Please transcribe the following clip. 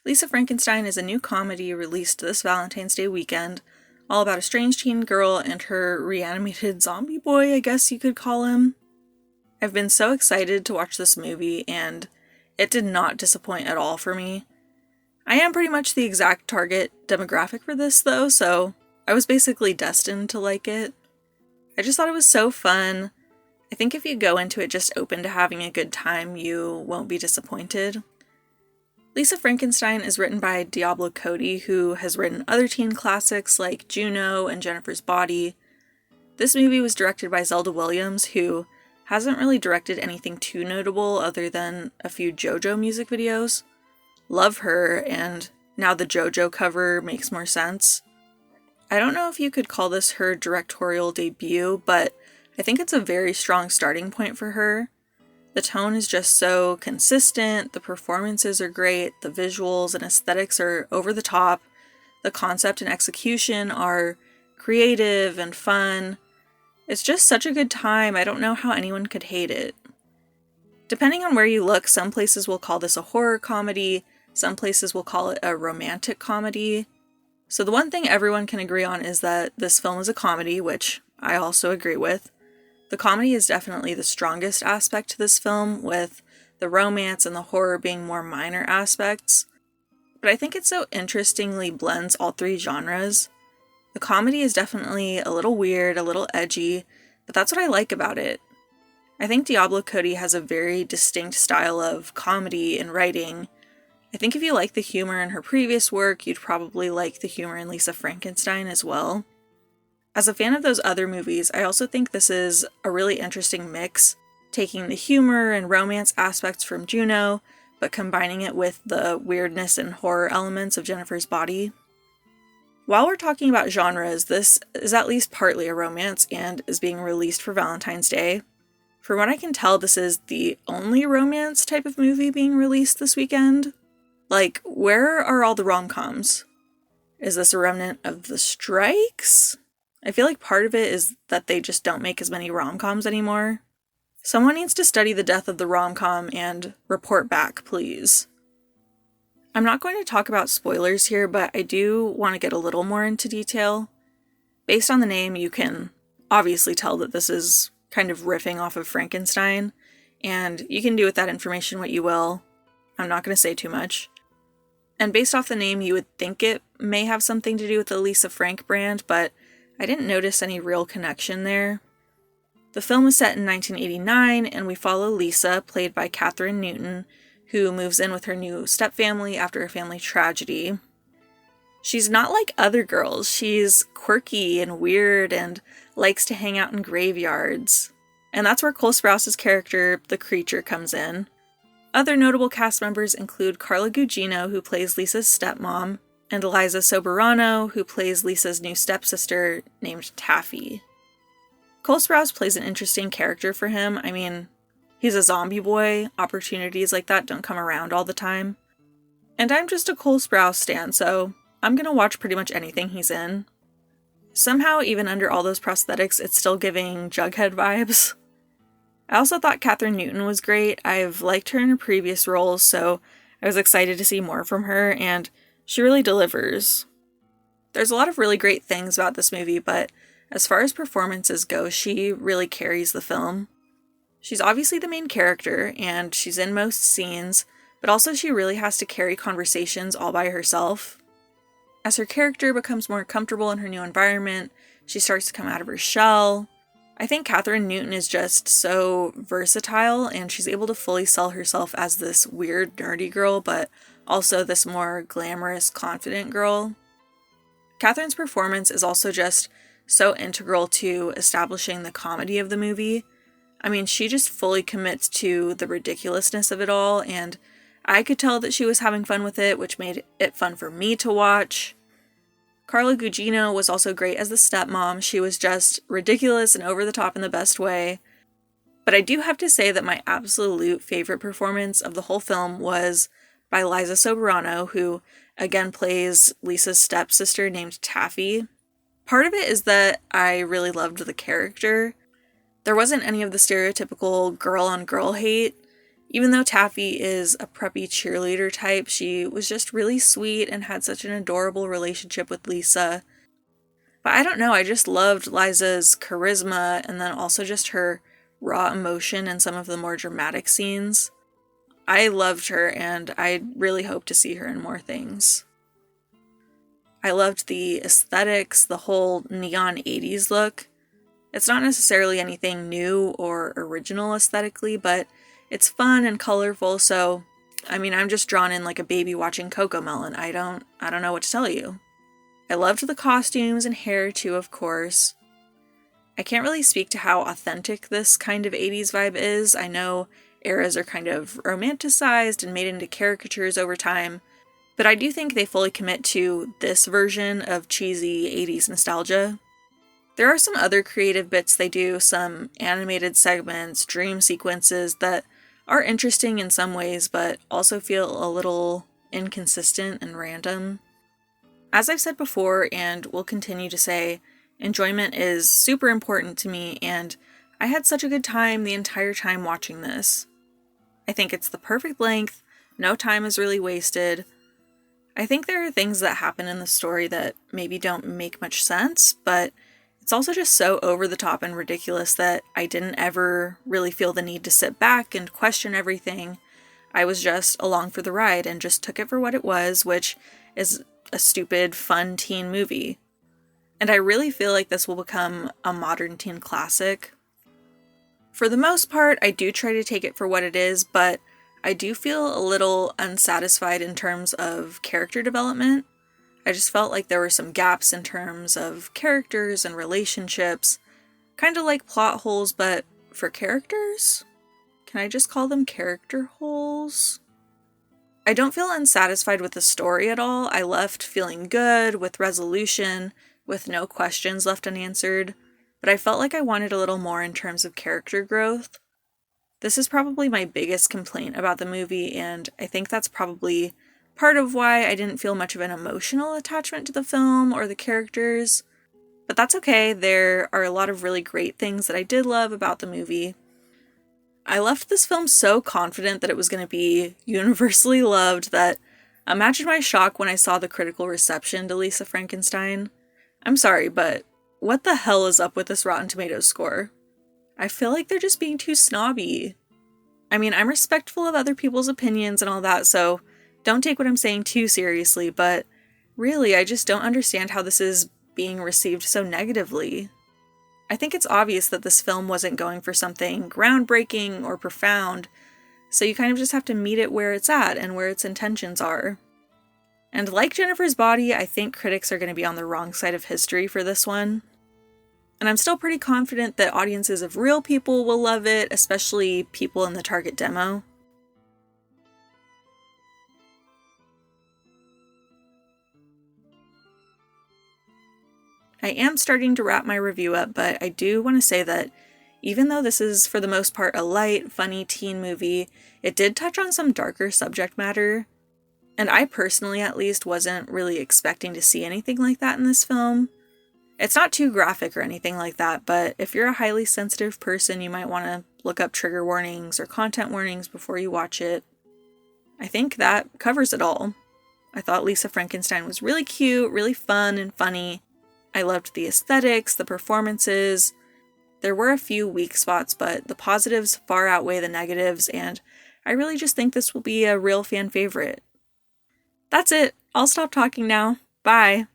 Lisa Frankenstein is a new comedy released this Valentine's Day weekend, all about a strange teen girl and her reanimated zombie boy, I guess you could call him. I've been so excited to watch this movie, and it did not disappoint at all for me. I am pretty much the exact target demographic for this, though, so I was basically destined to like it. I just thought it was so fun. I think if you go into it just open to having a good time, you won't be disappointed. Lisa Frankenstein is written by Diablo Cody, who has written other teen classics like Juno and Jennifer's Body. This movie was directed by Zelda Williams, who hasn't really directed anything too notable other than a few JoJo music videos. Love her, and now the JoJo cover makes more sense. I don't know if you could call this her directorial debut, but I think it's a very strong starting point for her. The tone is just so consistent, the performances are great, the visuals and aesthetics are over the top, the concept and execution are creative and fun. It's just such a good time, I don't know how anyone could hate it. Depending on where you look, some places will call this a horror comedy, some places will call it a romantic comedy. So the one thing everyone can agree on is that this film is a comedy, which I also agree with. The comedy is definitely the strongest aspect to this film, with the romance and the horror being more minor aspects. But I think it so interestingly blends all three genres. The comedy is definitely a little weird, a little edgy, but that's what I like about it. I think Diablo Cody has a very distinct style of comedy in writing. I think if you like the humor in her previous work, you'd probably like the humor in Lisa Frankenstein as well. As a fan of those other movies, I also think this is a really interesting mix, taking the humor and romance aspects from Juno, but combining it with the weirdness and horror elements of Jennifer's Body. While we're talking about genres, this is at least partly a romance and is being released for Valentine's Day. From what I can tell, this is the only romance type of movie being released this weekend. Like, where are all the rom-coms? Is this a remnant of the strikes? I feel like part of it is that they just don't make as many rom-coms anymore. Someone needs to study the death of the rom-com and report back, please. I'm not going to talk about spoilers here, but I do want to get a little more into detail. Based on the name, you can obviously tell that this is kind of riffing off of Frankenstein, and you can do with that information what you will. I'm not going to say too much. And based off the name, you would think it may have something to do with the Lisa Frank brand, but I didn't notice any real connection there. The film is set in 1989, and we follow Lisa, played by Kathryn Newton, who moves in with her new stepfamily after a family tragedy. She's not like other girls. She's quirky and weird and likes to hang out in graveyards. And that's where Cole Sprouse' character, the Creature, comes in. Other notable cast members include Carla Gugino, who plays Lisa's stepmom, and Eliza Soberano, who plays Lisa's new stepsister named Taffy. Cole Sprouse plays an interesting character for him. I mean, he's a zombie boy. Opportunities like that don't come around all the time. And I'm just a Cole Sprouse stan, so I'm gonna watch pretty much anything he's in. Somehow, even under all those prosthetics, it's still giving Jughead vibes. I also thought Kathryn Newton was great. I've liked her in her previous roles, so I was excited to see more from her, and she really delivers. There's a lot of really great things about this movie, but as far as performances go, she really carries the film. She's obviously the main character, and she's in most scenes, but also she really has to carry conversations all by herself. As her character becomes more comfortable in her new environment, she starts to come out of her shell. I think Kathryn Newton is just so versatile, and she's able to fully sell herself as this weird, nerdy girl, but also this more glamorous, confident girl. Kathryn's performance is also just so integral to establishing the comedy of the movie. I mean, she just fully commits to the ridiculousness of it all, and I could tell that she was having fun with it, which made it fun for me to watch. Carla Gugino was also great as the stepmom. She was just ridiculous and over the top in the best way. But I do have to say that my absolute favorite performance of the whole film was by Liza Soberano, who again plays Lisa's stepsister named Taffy. Part of it is that I really loved the character. There wasn't any of the stereotypical girl-on-girl hate. Even though Taffy is a preppy cheerleader type, she was just really sweet and had such an adorable relationship with Lisa. But I don't know, I just loved Liza's charisma and then also just her raw emotion in some of the more dramatic scenes. I loved her and I really hope to see her in more things. I loved the aesthetics, the whole neon 80s look. It's not necessarily anything new or original aesthetically, but it's fun and colorful, so I'm just drawn in like a baby watching Cocomelon. I don't know what to tell you. I loved the costumes and hair too, of course. I can't really speak to how authentic this kind of 80s vibe is. I know eras are kind of romanticized and made into caricatures over time, but I do think they fully commit to this version of cheesy 80s nostalgia. There are some other creative bits they do, some animated segments, dream sequences that are interesting in some ways, but also feel a little inconsistent and random. As I've said before, and will continue to say, enjoyment is super important to me, and I had such a good time the entire time watching this. I think it's the perfect length, no time is really wasted. I think there are things that happen in the story that maybe don't make much sense, but it's also just so over the top and ridiculous that I didn't ever really feel the need to sit back and question everything. I was just along for the ride and just took it for what it was, which is a stupid, fun teen movie. And I really feel like this will become a modern teen classic. For the most part, I do try to take it for what it is, but I do feel a little unsatisfied in terms of character development. I just felt like there were some gaps in terms of characters and relationships, kind of like plot holes, but for characters? Can I just call them character holes? I don't feel unsatisfied with the story at all. I left feeling good, with resolution, with no questions left unanswered, but I felt like I wanted a little more in terms of character growth. This is probably my biggest complaint about the movie, and I think that's probably part of why I didn't feel much of an emotional attachment to the film or the characters. But that's okay, there are a lot of really great things that I did love about the movie. I left this film so confident that it was going to be universally loved that imagine my shock when I saw the critical reception to Lisa Frankenstein. I'm sorry, but what the hell is up with this Rotten Tomatoes score? I feel like they're just being too snobby. I'm respectful of other people's opinions and all that, so don't take what I'm saying too seriously, but really, I just don't understand how this is being received so negatively. I think it's obvious that this film wasn't going for something groundbreaking or profound, so you kind of just have to meet it where it's at and where its intentions are. And like Jennifer's Body, I think critics are going to be on the wrong side of history for this one. And I'm still pretty confident that audiences of real people will love it, especially people in the target demo. I am starting to wrap my review up, but I do want to say that even though this is for the most part a light, funny teen movie, it did touch on some darker subject matter. And I personally, at least, wasn't really expecting to see anything like that in this film. It's not too graphic or anything like that, but if you're a highly sensitive person, you might want to look up trigger warnings or content warnings before you watch it. I think that covers it all. I thought Lisa Frankenstein was really cute, really fun and funny. I loved the aesthetics, the performances. There were a few weak spots, but the positives far outweigh the negatives, and I really just think this will be a real fan favorite. That's it. I'll stop talking now. Bye.